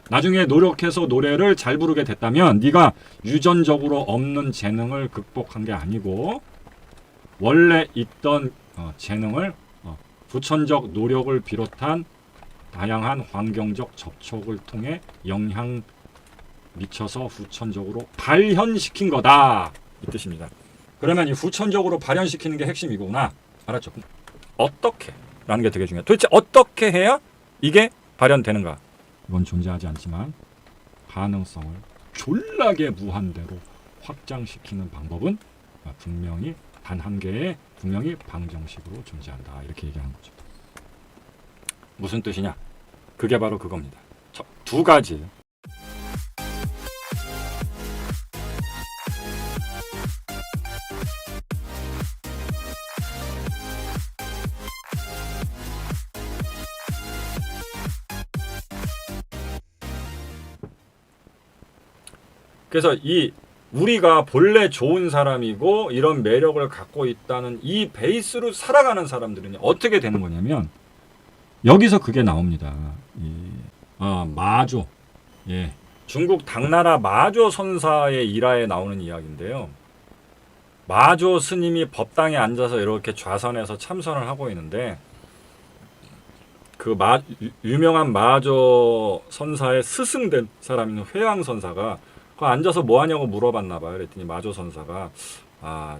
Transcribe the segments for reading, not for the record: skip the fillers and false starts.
나중에 노력해서 노래를 잘 부르게 됐다면 네가 유전적으로 없는 재능을 극복한 게 아니고 원래 있던 재능을 후천적 노력을 비롯한 다양한 환경적 접촉을 통해 영향 미쳐서 후천적으로 발현시킨 거다 이 뜻입니다. 그러면 이 후천적으로 발현시키는 게 핵심 이거구나. 알았죠? 어떻게? 라는 게 되게 중요해요. 도대체 어떻게 해야 이게 발현되는가? 이건 존재하지 않지만 가능성을 졸라게 무한대로 확장시키는 방법은 분명히 단 한 개의 분명히 방정식으로 존재한다. 이렇게 얘기하는 거죠. 무슨 뜻이냐? 그게 바로 그겁니다. 두 가지예요. 그래서 이 우리가 본래 좋은 사람이고 이런 매력을 갖고 있다는 이 베이스로 살아가는 사람들은 어떻게 되는 거냐면 여기서 그게 나옵니다. 마조. 예. 중국 당나라 마조 선사의 일화에 나오는 이야기인데요. 마조 스님이 법당에 앉아서 이렇게 좌선해서 참선을 하고 있는데 그 유명한 마조 선사의 스승된 사람인 회양 선사가 앉아서 뭐 하냐고 물어봤나 봐요. 그랬더니 마조 선사가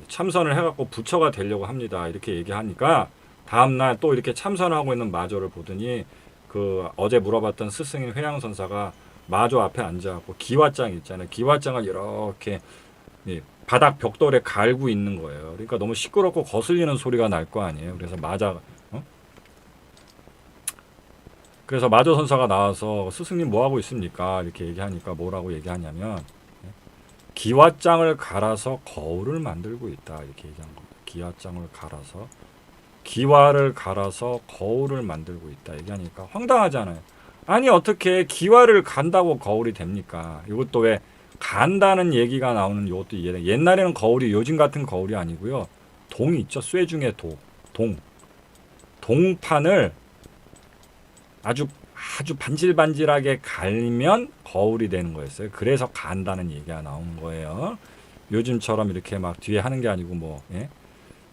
참선을 해갖고 부처가 되려고 합니다. 이렇게 얘기하니까 다음날 또 이렇게 참선하고 있는 마조를 보더니 그 어제 물어봤던 스승인 회양 선사가 마조 앞에 앉아갖고 기와장 있잖아요. 기와장을 이렇게 바닥 벽돌에 갈고 있는 거예요. 그러니까 너무 시끄럽고 거슬리는 소리가 날 거 아니에요. 그래서 마조 선사가 나와서 스승님 뭐 하고 있습니까? 이렇게 얘기하니까 뭐라고 얘기하냐면 기와장을 갈아서 거울을 만들고 있다. 이렇게 얘기한 겁니다. 기와장을 갈아서 기와를 갈아서 거울을 만들고 있다. 얘기하니까 황당하잖아요. 아니 어떻게 기와를 간다고 거울이 됩니까? 이것도 왜 간다는 얘기가 나오는 이것도 이해돼. 옛날에는 거울이 요즘 같은 거울이 아니고요. 동이 있죠. 쇠 중에 동판을 아주 반질반질하게 갈면 거울이 되는 거였어요. 그래서 간다는 얘기가 나온 거예요. 요즘처럼 이렇게 막 뒤에 하는 게 아니고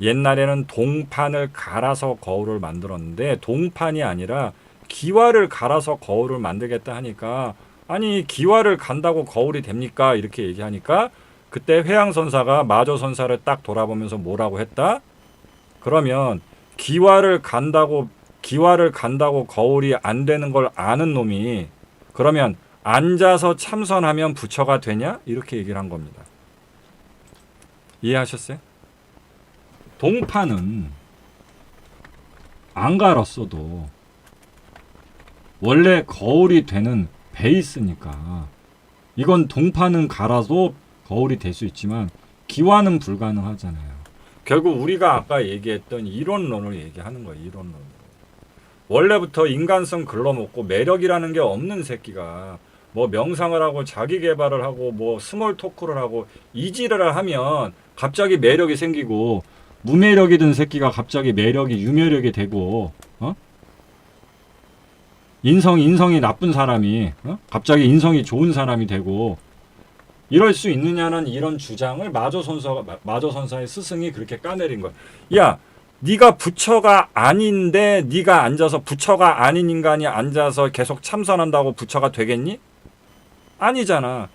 옛날에는 동판을 갈아서 거울을 만들었는데 동판이 아니라 기와를 갈아서 거울을 만들겠다 하니까 아니 기와를 간다고 거울이 됩니까? 이렇게 얘기하니까 그때 회양선사가 마조선사를 딱 돌아보면서 뭐라고 했다? 그러면 기와를 간다고 거울이 안 되는 걸 아는 놈이 그러면 앉아서 참선하면 부처가 되냐? 이렇게 얘기를 한 겁니다. 이해하셨어요? 동판은 안 갈았어도 원래 거울이 되는 베이스니까 이건 동판은 갈아도 거울이 될 수 있지만 기와는 불가능하잖아요. 결국 우리가 아까 얘기했던 이론론을 얘기하는 거예요. 이론론. 원래부터 인간성 글러먹고 매력이라는 게 없는 새끼가 뭐 명상을 하고 자기 개발을 하고 뭐 스몰 토크를 하고 이지를 하면 갑자기 매력이 생기고 무매력이던 새끼가 갑자기 매력이 유매력이 되고 인성이 나쁜 사람이 갑자기 인성이 좋은 사람이 되고 이럴 수 있느냐는 이런 주장을 마조선사의 스승이 그렇게 까내린 거야. 야, 네가 부처가 아닌데 네가 앉아서 부처가 아닌 인간이 앉아서 계속 참선한다고 부처가 되겠니? 아니잖아.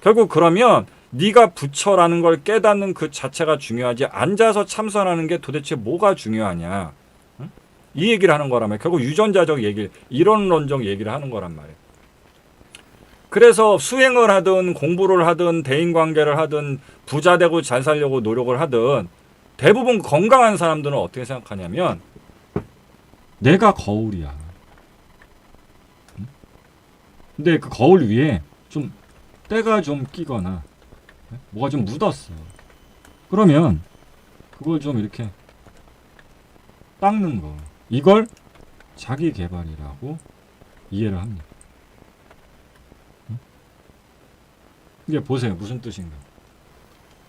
결국 그러면 네가 부처라는 걸 깨닫는 그 자체가 중요하지 앉아서 참선하는 게 도대체 뭐가 중요하냐. 응? 이 얘기를 하는 거란 말이야. 결국 유전자적 얘기, 이론론적 얘기를 하는 거란 말이야. 그래서 수행을 하든 공부를 하든 대인관계를 하든 부자 되고 잘 살려고 노력을 하든 대부분 건강한 사람들은 어떻게 생각하냐면 내가 거울이야. 근데 그 거울 위에 좀 때가 좀 끼거나 뭐가 좀 묻었어. 그러면 그걸 좀 이렇게 닦는 거. 이걸 자기 개발이라고 이해를 합니다. 이게 보세요. 무슨 뜻인가.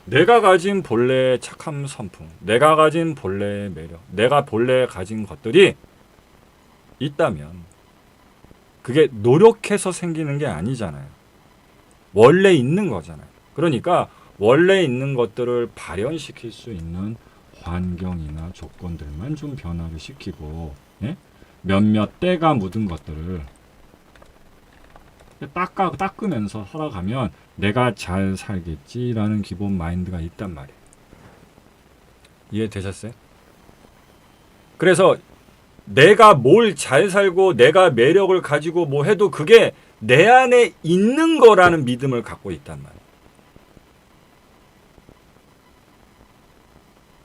내가 가진 본래의 착함 선풍, 내가 가진 본래의 매력, 내가 본래 가진 것들이 있다면 그게 노력해서 생기는 게 아니잖아요. 원래 있는 거잖아요. 그러니까 원래 있는 것들을 발현시킬 수 있는 환경이나 조건들만 좀 변화를 시키고, 예? 몇몇 때가 묻은 것들을 닦으면서 살아가면 내가 잘 살겠지라는 기본 마인드가 있단 말이에요. 이해되셨어요? 그래서 내가 뭘 잘 살고 내가 매력을 가지고 뭐 해도 그게 내 안에 있는 거라는 믿음을 갖고 있단 말이에요.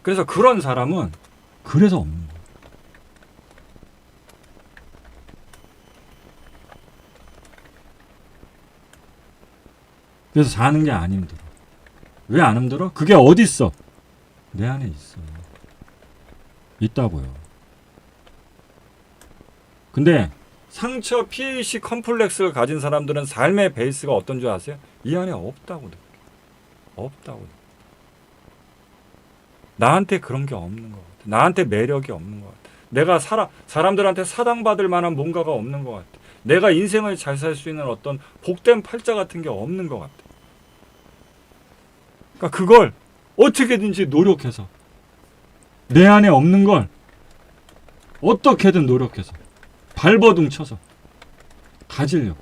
그래서 그런 사람은 그래서 없는 거예요. 그래서 사는 게 안 힘들어. 왜 안 힘들어? 그게 어디 있어? 내 안에 있어. 있다고요. 근데 상처 피해의식 컴플렉스를 가진 사람들은 삶의 베이스가 어떤 줄 아세요? 이 안에 없다고 느껴요. 없다고. 나한테 그런 게 없는 것 같아. 나한테 매력이 없는 것 같아. 내가 사람들한테 사랑받을 만한 뭔가가 없는 것 같아. 내가 인생을 잘 살 수 있는 어떤 복된 팔자 같은 게 없는 것 같아. 그러니까 그걸 어떻게든지 노력해서 내 안에 없는 걸 어떻게든 노력해서 발버둥 쳐서 가지려고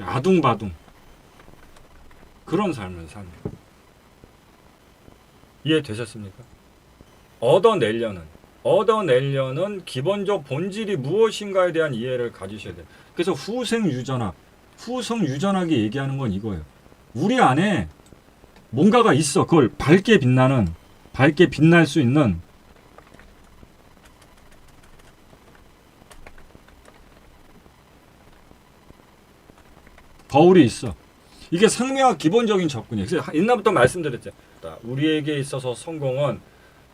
아둥바둥 그런 삶을 사는 거예요. 이해되셨습니까? 얻어내려는 기본적 본질이 무엇인가에 대한 이해를 가지셔야 돼요. 그래서 후성유전학이 얘기하는 건 이거예요. 우리 안에 뭔가가 있어. 그걸 밝게 빛날 수 있는 거울이 있어. 이게 상명학 기본적인 접근이에요. 그래서 옛날부터 말씀드렸죠. 우리에게 있어서 성공은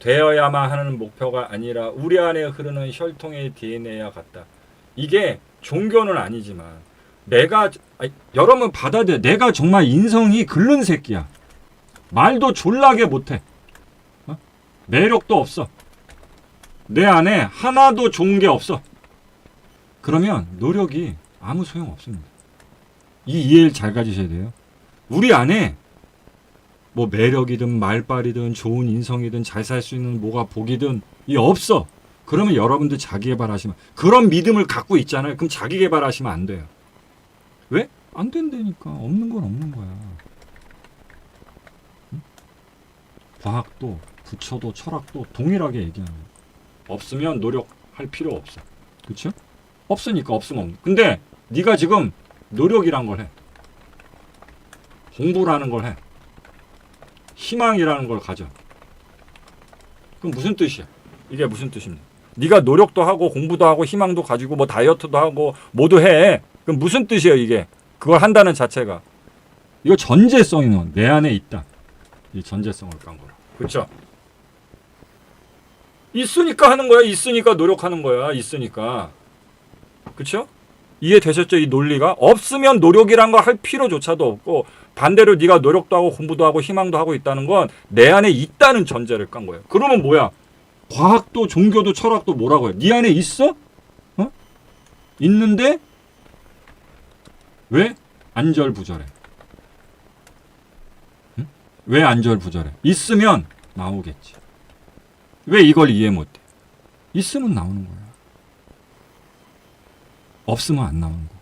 되어야만 하는 목표가 아니라 우리 안에 흐르는 혈통의 DNA와 같다. 이게 종교는 아니지만 여러분 받아들여. 내가 정말 인성이 글른 새끼야. 말도 졸라게 못해. 매력도 없어. 내 안에 하나도 좋은 게 없어. 그러면 노력이 아무 소용 없습니다. 이 이해를 잘 가지셔야 돼요. 우리 안에 뭐 매력이든 말빨이든 좋은 인성이든 잘 살 수 있는 뭐가 복이든 이 없어. 그러면 여러분들 자기개발하시면 그런 믿음을 갖고 있잖아요. 그럼 자기개발하시면 안 돼요. 왜? 안 된다니까. 없는 건 없는 거야. 응? 과학도 부처도 철학도 동일하게 얘기하는 거야. 없으면 노력할 필요 없어. 그렇죠? 없으니까 없으면 없는. 근데 네가 지금 노력이란 걸 해. 공부라는 걸 해. 희망이라는 걸 가져. 그럼 무슨 뜻이야? 이게 무슨 뜻입니까? 네가 노력도 하고 공부도 하고 희망도 가지고 뭐 다이어트도 하고 모두 해. 그럼 무슨 뜻이에요 이게? 그걸 한다는 자체가. 이거 전제성이 내 안에 있다. 이 전제성을 깐 거라. 그렇죠? 있으니까 하는 거야. 있으니까 노력하는 거야. 있으니까. 그렇죠? 이해되셨죠? 이 논리가? 없으면 노력이란 거 할 필요조차도 없고 반대로 네가 노력도 하고 공부도 하고 희망도 하고 있다는 건 내 안에 있다는 전제를 깐 거예요. 그러면 뭐야? 과학도 종교도 철학도 뭐라고 해? 네 안에 있어? 어? 있는데 왜 안절부절해? 응? 왜 안절부절해? 있으면 나오겠지. 왜 이걸 이해 못해? 있으면 나오는 거야. 없으면 안 나오는 거.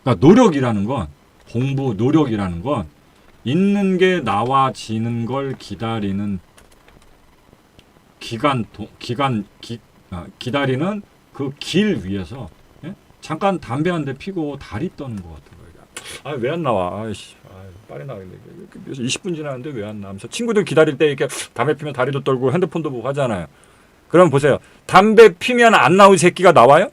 그러니까 노력이라는 건 공부, 노력이라는 건 있는 게 나와지는 걸 기다리는 기다리는 그 길 위에서 잠깐 담배 한 대 피고 다리 떠는 것 같은 거예요. 왜 안 나와? 아이씨, 빨리 나가는데 20분 지났는데 왜 안 나면서 친구들 기다릴 때 이렇게 담배 피면 다리도 떨고 핸드폰도 보고 하잖아요. 그럼 보세요. 담배 피면 안 나올 새끼가 나와요?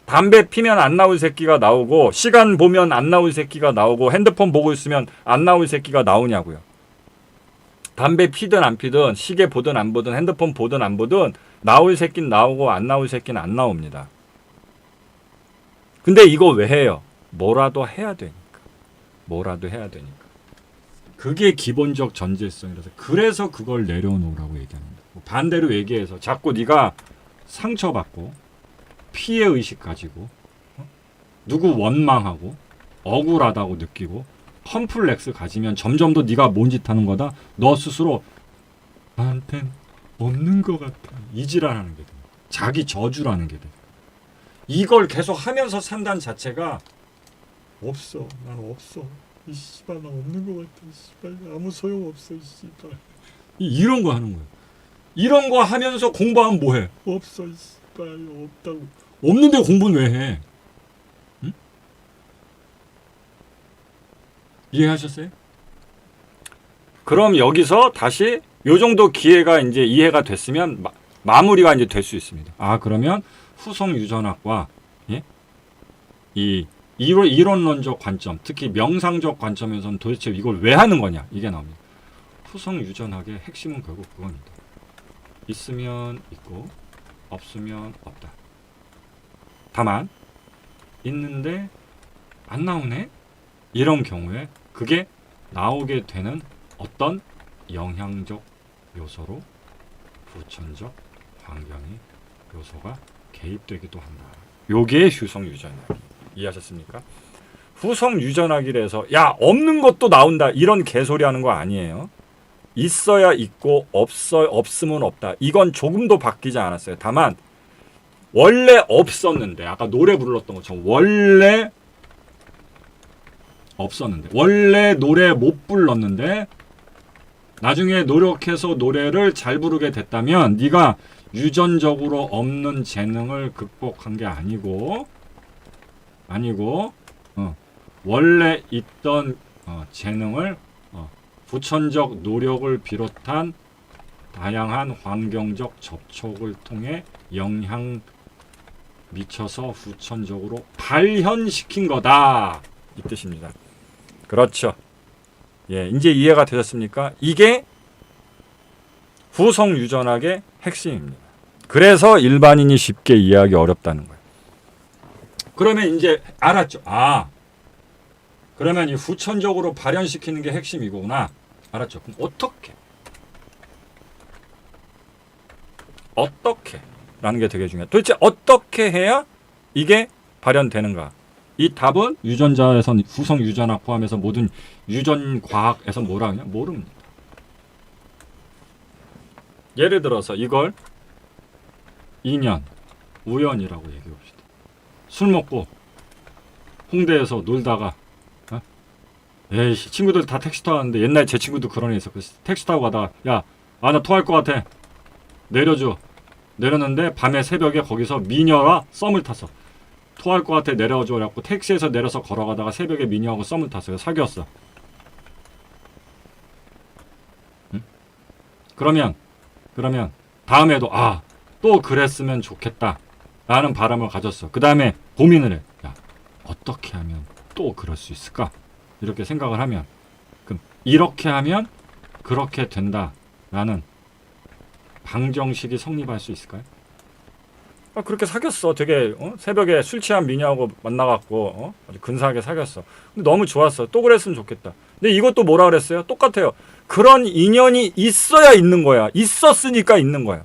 담배 피면 안 나올 새끼가 나오고 시간 보면 안 나올 새끼가 나오고 핸드폰 보고 있으면 안 나올 새끼가 나오냐고요. 담배 피든 안 피든 시계 보든 안 보든 핸드폰 보든 안 보든 나올 새끼는 나오고 안 나올 새끼는 안 나옵니다. 근데 이거 왜 해요? 뭐라도 해야 되니까. 뭐라도 해야 되니까. 그게 기본적 전제성이라서 그래서 그걸 내려놓으라고 얘기합니다. 반대로 얘기해서 자꾸 네가 상처받고 피해 의식 가지고 누구 원망하고 억울하다고 느끼고 컴플렉스 가지면 점점 더 네가 뭔 짓 하는 거다. 너 스스로 나한텐 없는 것 같아. 이지랄하는 게 돼. 자기 저주라는 게 돼. 이걸 계속 하면서 산다는 자체가 없어. 난 없어. 이 씨발 나 없는 것 같아. 씨발 아무 소용 없어. 이 씨발. 이런 거 하는 거야. 이런 거 하면서 공부하면 뭐해? 없어. 이 씨발 없다고. 없는데 공부는 왜 해? 응? 이해하셨어요? 그럼 여기서 다시 요 정도 기회가 이제 이해가 됐으면 마무리가 이제 될 수 있습니다. 아, 그러면 후속 유전학과 예? 이 이론론적 관점, 특히 명상적 관점에서는 도대체 이걸 왜 하는 거냐? 이게 나옵니다. 후속 유전학의 핵심은 결국 그겁니다. 있으면 있고 없으면 없다. 다만 있는데 안 나오네? 이런 경우에 그게 나오게 되는 어떤 영향적 요소로 후천적 환경의 요소가 개입되기도 한다. 요게 후속 유전학. 이해하셨습니까? 후속 유전학이라서 야 없는 것도 나온다 이런 개소리 하는 거 아니에요. 있어야 있고 없으면 없다. 이건 조금도 바뀌지 않았어요. 다만 원래 없었는데 아까 노래 불렀던 것처럼 원래 없었는데 원래 노래 못 불렀는데 나중에 노력해서 노래를 잘 부르게 됐다면 네가 유전적으로 없는 재능을 극복한 게 아니고 원래 있던 재능을 후천적 노력을 비롯한 다양한 환경적 접촉을 통해 영향 미쳐서 후천적으로 발현시킨 거다 이 뜻입니다. 그렇죠. 예, 이제 이해가 되셨습니까? 이게 후속 유전학의 핵심입니다. 그래서 일반인이 쉽게 이해하기 어렵다는 거예요. 그러면 이제 알았죠. 아, 그러면 이 후천적으로 발현시키는 게 핵심이구나. 알았죠. 그럼 어떻게 라는 게 되게 중요해요. 도대체 어떻게 해야 이게 발현되는가? 이 답은 유전자에선 후속 유전학 포함해서 모든 유전 과학에서 뭐라 하냐? 모릅니다. 예를 들어서 이걸 인연, 우연이라고 얘기해 봅시다. 술 먹고 홍대에서 놀다가 에이씨 친구들 다 택시 타고 왔는데 옛날에 제 친구도 그런 애 있었고 택시 타고 가다가 야, 아 나 토할 것 같아. 내려줘. 내렸는데 밤에 새벽에 거기서 미녀와 썸을 탔어. 토할 것 같아 내려줘. 그래갖고 택시에서 내려서 걸어가다가 새벽에 미녀하고 썸을 탔어요. 사귀었어. 응? 그러면 다음에도 또 그랬으면 좋겠다 라는 바람을 가졌어. 그 다음에 고민을 해. 야, 어떻게 하면 또 그럴 수 있을까? 이렇게 생각을 하면 그럼 이렇게 하면 그렇게 된다 라는 방정식이 성립할 수 있을까요? 그렇게 사귀었어. 되게 새벽에 술 취한 미녀하고 만나갖고 아주 근사하게 사귀었어. 근데 너무 좋았어. 또 그랬으면 좋겠다. 근데 이것도 뭐라 그랬어요? 똑같아요. 그런 인연이 있어야 있는 거야. 있었으니까 있는 거야.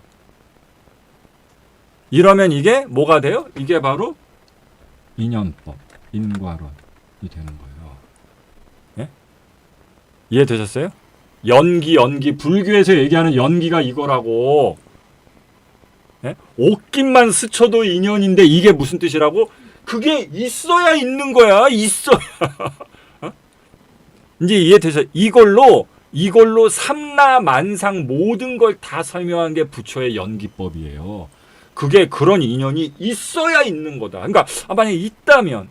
이러면 이게 뭐가 돼요? 이게 바로 인연법, 인과론이 되는 거예요. 예? 이해되셨어요? 연기 불교에서 얘기하는 연기가 이거라고. 예? 옷깃만 스쳐도 인연인데 이게 무슨 뜻이라고? 그게 있어야 있는 거야. 있어야. 이제 이해되셔? 이걸로 삼라만상 모든 걸 다 설명한 게 부처의 연기법이에요. 그게 그런 인연이 있어야 있는 거다. 그러니까 만약에 있다면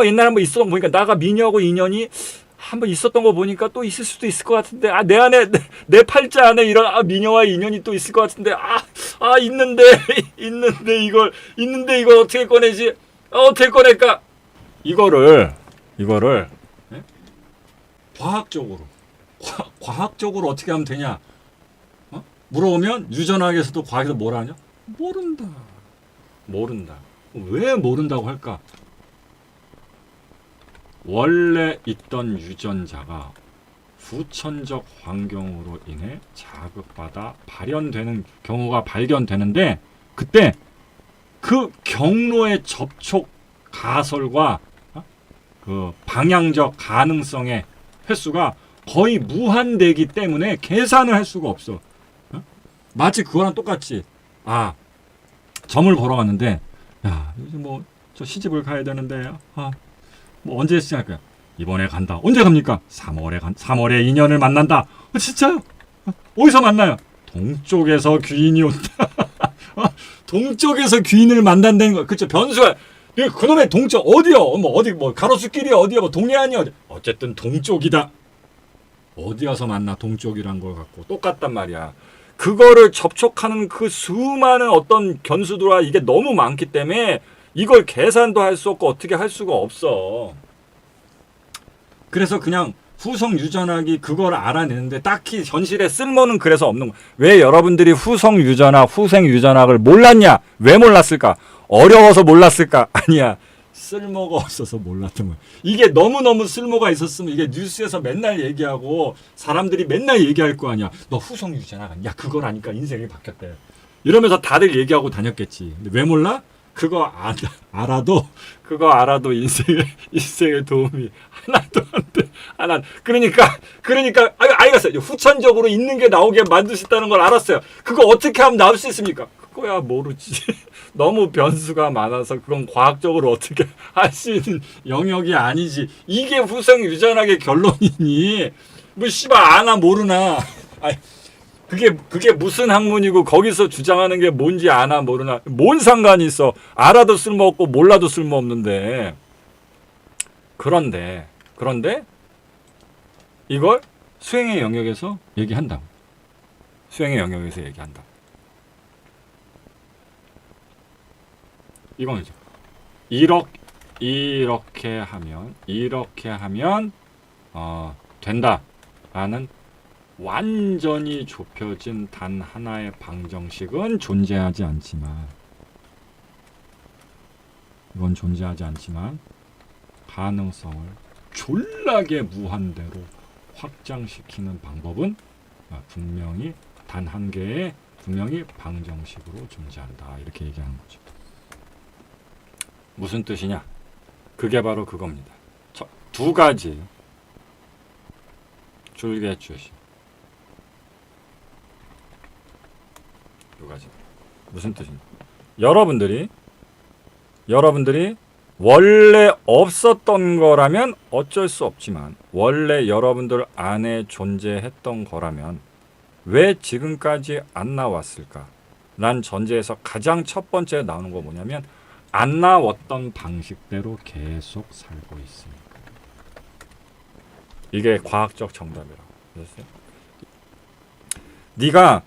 옛날에 한번 있었던 거 보니까 나가 미녀하고 인연이 한번 있었던 거 보니까 또 있을 수도 있을 것 같은데 내 안에 내 팔자 안에 이런 미녀와의 인연이 또 있을 것 같은데 있는데 이걸 어떻게 꺼내지? 어떻게 꺼낼까? 이거를 예? 과학적으로 어떻게 하면 되냐? 물어보면 유전학에서도 과학에서 뭐라 하냐? 모른다. 왜 모른다고 할까? 원래 있던 유전자가 후천적 환경으로 인해 자극받아 발현되는 경우가 발견되는데 그때 그 경로의 접촉 가설과 그 방향적 가능성의 횟수가 거의 무한되기 때문에 계산을 할 수가 없어. 마치 그거랑 똑같지. 점을 보러 갔는데, 야, 뭐 저 시집을 가야 되는데, 뭐 언제 시작할까요? 이번에 간다. 언제 갑니까? 3월에 인연을 만난다. 진짜요? 어디서 만나요? 동쪽에서 귀인이 온다. 동쪽에서 귀인을 만난다는 거, 그쵸? 변수가 그놈의 동쪽 어디요? 뭐 어디 뭐 가로수길이 어디요? 뭐 동네 아니요? 어디? 어쨌든 동쪽이다. 어디 가서 만나 동쪽이란 걸 갖고 똑같단 말이야. 그거를 접촉하는 그 수많은 어떤 변수들과 이게 너무 많기 때문에 이걸 계산도 할 수 없고 어떻게 할 수가 없어. 그래서 그냥 후성 유전학이 그걸 알아내는데 딱히 현실에 쓸모는 그래서 없는 거야. 왜 여러분들이 후성 유전학, 후생 유전학을 몰랐냐? 왜 몰랐을까? 어려워서 몰랐을까? 아니야. 쓸모가 없어서 몰랐던 거야. 이게 너무너무 쓸모가 있었으면 이게 뉴스에서 맨날 얘기하고 사람들이 맨날 얘기할 거 아니야. 너 후성 유전학 아니야? 그걸 아니까 인생이 바뀌었대. 이러면서 다들 얘기하고 다녔겠지. 근데 왜 몰라? 그거 알아도 인생에 도움이 하나도 안 돼. 그러니까 알겠어요. 후천적으로 있는 게 나오게 만들 수 있다는 걸 알았어요. 그거 어떻게 하면 나올 수 있습니까? 그거야 모르지. 너무 변수가 많아서 그건 과학적으로 어떻게 할 수 있는 영역이 아니지. 이게 후성 유전학의 결론이니. 뭐 씨발 아나 모르나. 그게 무슨 학문이고 거기서 주장하는 게 뭔지 아나 모르나. 뭔 상관이 있어. 알아도 쓸모없고 몰라도 쓸모없는데. 그런데 이걸 수행의 영역에서 얘기한다. 수행의 영역에서 얘기한다. 이거죠. 이렇게 하면 된다라는 완전히 좁혀진 단 하나의 방정식은 존재하지 않지만 가능성을 졸라게 무한대로 확장시키는 방법은 분명히 단 한 개의 분명히 방정식으로 존재한다. 이렇게 얘기하는 거죠. 무슨 뜻이냐? 그게 바로 그겁니다. 두 가지 줄개주시. 두 가지. 무슨 뜻이냐? 여러분들이 원래 없었던 거라면 어쩔 수 없지만 원래 여러분들 안에 존재했던 거라면 왜 지금까지 안 나왔을까? 란 전제에서 가장 첫 번째 나오는 거 뭐냐면 안 나왔던 방식대로 계속 살고 있으니까. 이게 과학적 정답이라고. 그랬어요? 네가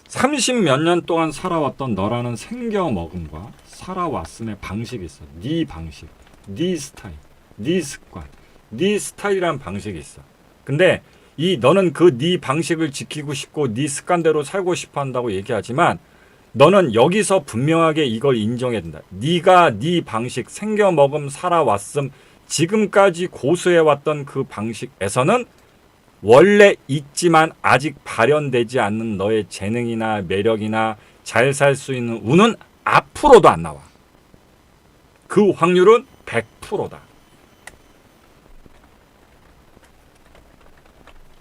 30몇 년 동안 살아왔던 너라는 생겨먹음과 살아왔음의 방식이 있어. 네 방식, 네 스타일, 네 습관, 네 스타일이란 방식이 있어. 근데 너는 그 네 방식을 지키고 싶고 네 습관대로 살고 싶어 한다고 얘기하지만 너는 여기서 분명하게 이걸 인정해야 된다. 네가 네 방식, 생겨먹음, 살아왔음, 지금까지 고수해왔던 그 방식에서는 원래 있지만 아직 발현되지 않는 너의 재능이나 매력이나 잘 살 수 있는 운은 앞으로도 안 나와. 그 확률은 100%다.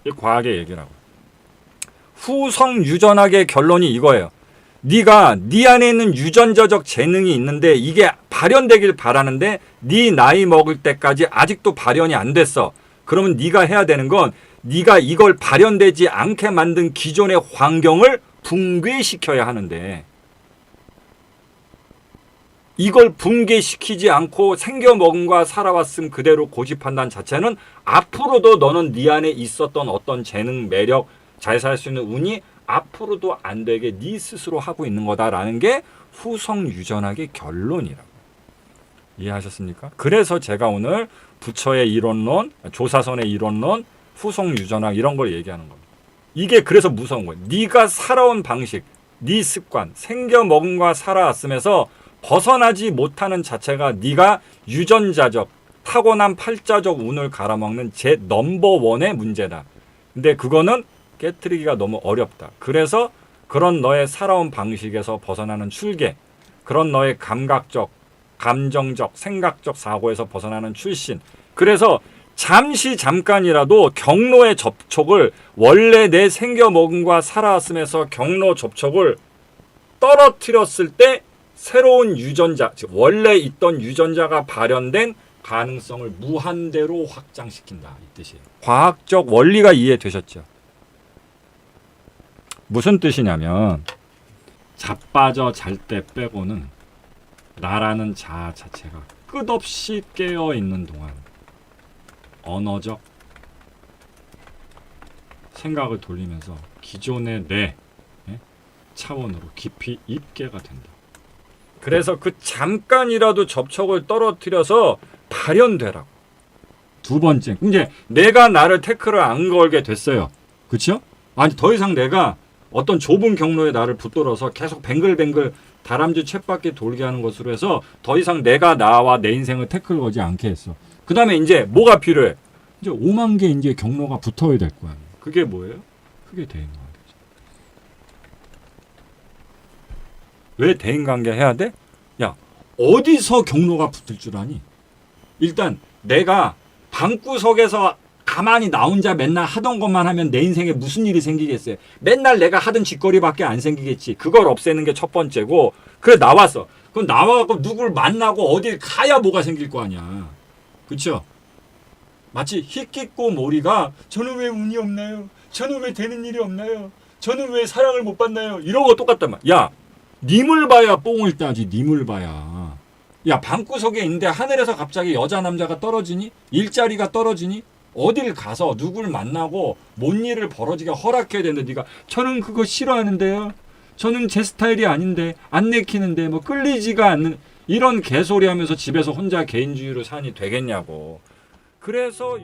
이 과학의 얘기라고. 후성 유전학의 결론이 이거예요. 네가 네 안에 있는 유전자적 재능이 있는데 이게 발현되길 바라는데 네 나이 먹을 때까지 아직도 발현이 안 됐어. 그러면 네가 해야 되는 건 네가 이걸 발현되지 않게 만든 기존의 환경을 붕괴시켜야 하는데 이걸 붕괴시키지 않고 생겨먹음과 살아왔음 그대로 고집한다는 자체는 앞으로도 너는 네 안에 있었던 어떤 재능, 매력, 잘 살 수 있는 운이 앞으로도 안 되게 네 스스로 하고 있는 거다라는 게 후성 유전학의 결론이라고. 이해하셨습니까? 그래서 제가 오늘 부처의 이론론, 조사선의 이론론, 후성 유전학 이런 걸 얘기하는 겁니다. 이게 그래서 무서운 거예요. 네가 살아온 방식, 네 습관, 생겨먹음과 살아왔음에서 벗어나지 못하는 자체가 네가 유전자적, 타고난 팔자적 운을 갈아먹는 제 넘버원의 문제다. 근데 그거는 깨트리기가 너무 어렵다. 그래서 그런 너의 살아온 방식에서 벗어나는 출계, 그런 너의 감각적, 감정적, 생각적 사고에서 벗어나는 출신. 그래서 잠깐이라도 경로의 접촉을 원래 내 생겨먹음과 살아왔음에서 경로 접촉을 떨어뜨렸을 때 새로운 유전자, 즉 원래 있던 유전자가 발현된 가능성을 무한대로 확장시킨다. 이 뜻이에요. 과학적 원리가 이해되셨죠? 무슨 뜻이냐면 자빠져 잘 때 빼고는 나라는 자아 자체가 끝없이 깨어있는 동안 언어적 생각을 돌리면서 기존의 내 차원으로 깊이 입계가 된다. 그래서 그 잠깐이라도 접촉을 떨어뜨려서 발현되라고. 두 번째, 이제 내가 나를 태클을 안 걸게 됐어요. 그렇죠? 아니 더 이상 내가 어떤 좁은 경로에 나를 붙들어서 계속 뱅글뱅글 다람쥐 쳇바퀴 돌게 하는 것으로 해서 더 이상 내가 나와 내 인생을 태클 걸지 않게 했어. 그 다음에 이제 뭐가 필요해? 이제 5만 개 이제 경로가 붙어야 될 거 아니에요. 그게 뭐예요? 그게 대인관계죠. 왜 대인관계 해야 돼? 야, 어디서 경로가 붙을 줄 아니? 일단 내가 방구석에서 가만히 나 혼자 맨날 하던 것만 하면 내 인생에 무슨 일이 생기겠어요? 맨날 내가 하던 짓거리밖에 안 생기겠지. 그걸 없애는 게 첫 번째고. 그래 나왔어. 그럼 나와갖고 누굴 만나고 어딜 가야 뭐가 생길 거 아니야. 그쵸? 마치 히키꼬 모리가 저는 왜 운이 없나요? 저는 왜 되는 일이 없나요? 저는 왜 사랑을 못 받나요? 이런 거 똑같단 말이야. 야, 님을 봐야 뽕을 따지. 님을 봐야. 야, 방구석에 있는데 하늘에서 갑자기 여자 남자가 떨어지니? 일자리가 떨어지니? 어딜 가서 누굴 만나고 뭔 일을 벌어지게 허락해야 되는데 네가 저는 그거 싫어하는데요. 저는 제 스타일이 아닌데 안 내키는데 뭐 끌리지가 않는 이런 개소리 하면서 집에서 혼자 개인주의로 사니 되겠냐고. 그래서